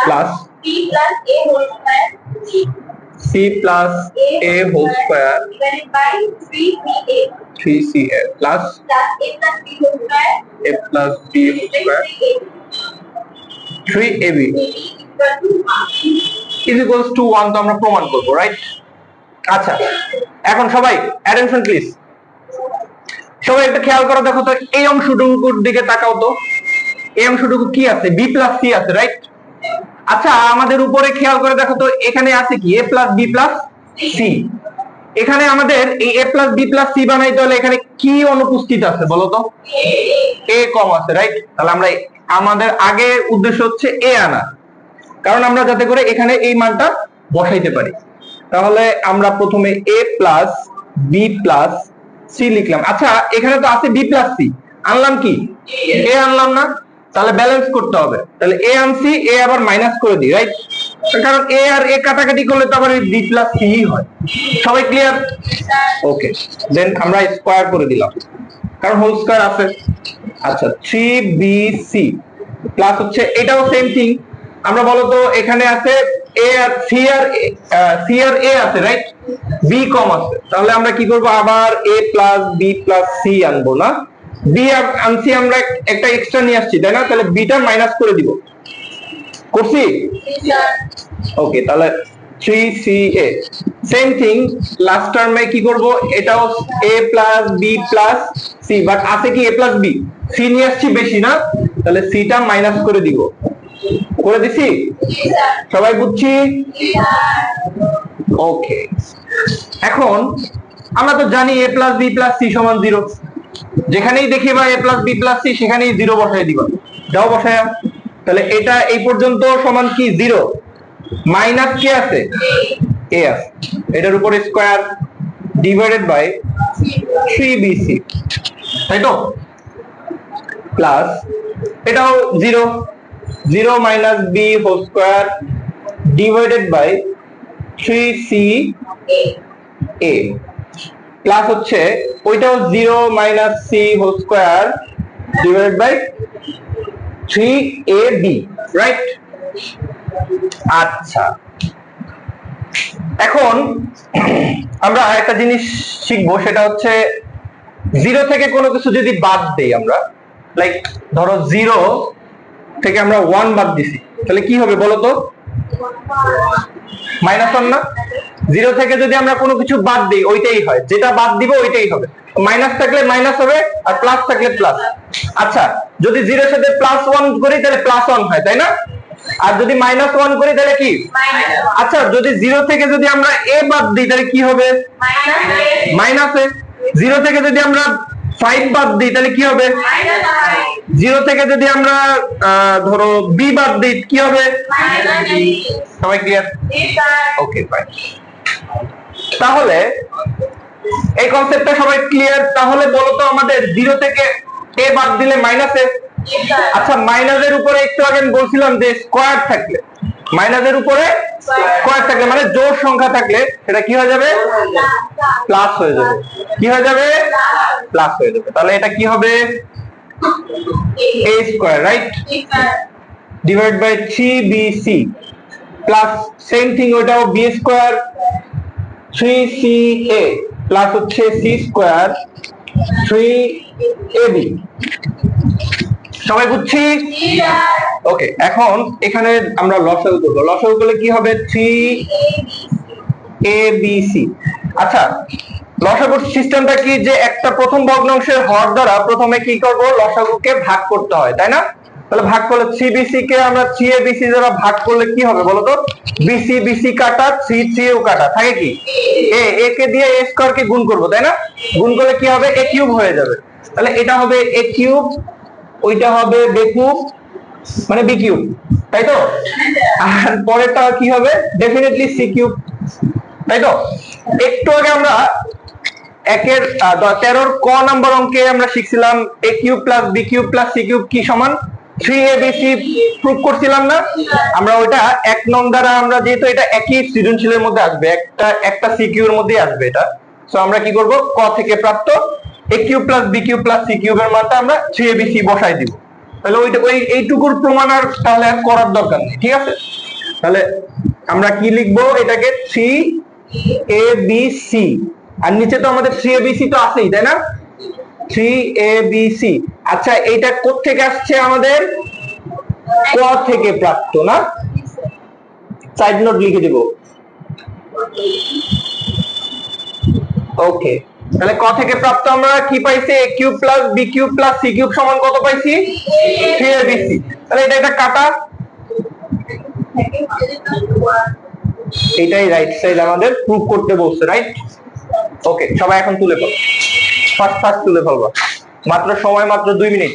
plus c plus a whole square c plus a whole square divided by 3ca 3ca plus a plus b whole square a plus b whole square 3ab is equals to 1 তো আমরা প্রমাণ করব, right? আচ্ছা, এখন সবাই attention please, সবাই একটু খেয়াল করো, দেখো তো এই অংশটুকুর দিকে তাকাও তো, এই অংশটুকু কি আছে? b plus c আছে, রাইট? আচ্ছা, আমাদের উপরে খেয়াল করে দেখো তো এখানে আছে কি a plus b plus c। এখানে আমাদের এই a plus b plus c বানাইতে হলে এখানে কি অনুপস্থিত আছে বলো তো? a কম আছে, রাইট? তাহলে আমরা আমাদের আগে উদ্দেশ্য হচ্ছে a আনা, কারণ আমরা যাতে করে এখানে এই মানটা বসাইতে পারি। তাহলে আমরা প্রথমে a plus b plus c লিখলাম। আচ্ছা, এখানে তো আছে b plus c, আনলাম কি? a আনলাম না? তাহলে ব্যালেন্স করতে হবে। তাহলে a আনছি, a আবার মাইনাস করে দিই, রাইট? কারণ a আর a কাটাকাটি করলে তো আবার b plus c হয়। সবাই ক্লিয়ার? ওকে, দেন আমরা স্কয়ার করে দিলাম, কারণ হোল স্কয়ার আছে। আচ্ছা, 3bc প্লাস হচ্ছে এটাও সেম থিং। আমরা বলো তো এখানে আছে a আর c আর a আছে, রাইট? b কম আছে, তাহলে আমরা কি করব? আবার a plus b plus c আনবো না, b আনছি আমরা একটা এক্সট্রা নিয়ে আসছি, তাই না? তাহলে b টা মাইনাস করে দিব, করছি? ওকে, তাহলে 3ca সেম থিং। লাস্ট টার্মে কি করব? এটাও a plus b plus c, but আছে কি a plus b, c নিয়ে আসছি বেশি না, তাহলে c টা মাইনাস করে দিব। করে দিছি? সবাই বুঝছি? ওকে, এখন আমরা তো জানি a plus b plus c সমান 0। যেখানেই দেখি বা a plus b plus c সেখানেই 0 বসাই দিবা। যাও বসায়া। তাহলে এটা এই পর্যন্ত সমান কি 0, মাইনাস কি আছে? a আছে, এটার উপরে স্কয়ার ডিভাইডেড বাই 3bc, তাই তো? প্লাস এটাও 0, 0 minus b whole square divided by 3ca plus হচ্ছে ওইটাও 0 minus c whole square divided by 3ab, right? আচ্ছা, এখন আমরা একটা জিনিস শিখবো, সেটা হচ্ছে 0 থেকে কোনো কিছু যদি বাদ দেই আমরা, লাইক ধরো 0 থেকে আমরা 1 বাদ দিছি, তাহলে কি হবে বলো তো? -1 না? 0 থেকে যদি আমরা কোনো কিছু বাদ দিই ওইটাই হয়, যেটা বাদ দিব ওইটাই হবে। মাইনাস থাকলে মাইনাস হবে, আর প্লাস থাকলে প্লাস। আচ্ছা, যদি 0 এর সাথে +1 করি তাহলে +1 হয়, তাই না? আর যদি -1 করি তাহলে কি? আচ্ছা, যদি 0 থেকে যদি আমরা a বাদ দিই তাহলে কি হবে? Minus a। 0 থেকে যদি আমরা 5 বাদ দিই তাহলে কি হবে? 0 থেকে যদি আমরা ধরো b বাদ দিই কি হবে? সবাই ক্লিয়ার? ওকে, ফাইন। তাহলে এই কনসেপ্টটা সবাই ক্লিয়ার? তাহলে বলো তো আমাদের 0 থেকে a বাদ দিলে মাইনাস a। আচ্ছা, মাইনাসের উপরে একটু আগে বলছিলাম যে স্কয়ার থাকলে, মাইনাসের উপরে স্কয়ার থাকলে মানে জোড় সংখ্যা থাকলে সেটা কি হয়ে যাবে? প্লাস হয়ে যাবে। কি হয়ে যাবে? প্লাস হয়ে যাবে। তাহলে এটা কি হবে? a square, right? Divide by 3bc plus same thing ওটাও b স্কয়ার 3ca প্লাস হচ্ছে c স্কয়ার 3ab। সবাই বুঝছি? ওকে, এখন এখানে আমরা লসাগু করব। লসাগু করলে কি হবে? 3abc। আচ্ছা, লসাগুর সিস্টেমটা কি? যে একটা প্রথম ভগ্নাংশের হর দ্বারা প্রথমে কি করব? লসাগুকে ভাগ করতে হয়, তাই না? তাহলে ভাগ করলে 3bc কে আমরা 3abc দ্বারা ভাগ করলে কি হবে বলো তো? bc bc কাটা, 3 3 ও কাটা, থাকে কি? a কে দিয়ে a স্কয়ার কে গুণ করব, তাই না? গুণ করলে কি হবে? a কিউব হয়ে যাবে। তাহলে এটা হবে a কিউব, ওইটা হবে b কিউব, মানে b কিউব, তাই তো? আর পরেরটা কি হবে? ডেফিনেটলি c কিউব, তাই তো? একটু আগে আমরা একের 13 ক নাম্বার অঙ্কে আমরা শিখছিলাম a cube plus b cube plus c cube কি সমান 3abc প্রুফ করছিলাম না? আমরা ওইটা 1 নং দ্বারা আমরা, যেহেতু এটা একই সৃজনশীলের মধ্যে আসবে, একটা c কিউবের মধ্যেই আসবে এটা, সো আমরা কি করব? ক থেকে প্রাপ্ত a cube plus b cube plus c কিউবের মানটা আমরা 3abc বসাই দিব। তাহলে এইটুকুর প্রমাণ আর তাহলে আর করার দরকার নেই, ঠিক আছে? তাহলে আমরা কি লিখবো এটাকে, 3ABC, আর নিচে তো আমাদের 3ABC তো আছেই, তাই না? 3ABC। আচ্ছা, এইটা কোত্থেকে আসছে আমাদের? ক থেকে প্রাপ্ত, না? সাইড নোট লিখে দিব। ওকে, তাহলে ক থেকে প্রাপ্ত আমরা কি পাইছি? a cube plus b cube plus c cube সমান কত পাইছি? 3abc। তাহলে এটা একটা কাটা, এটাই রাইট সাইড আমাদের প্রুভ করতে বলছে, রাইট? ওকে, সবাই এখন তুলে ফেলো, ফার্স্ট তুলে ফেলবা, মাত্র সময় মাত্র 2 মিনিট।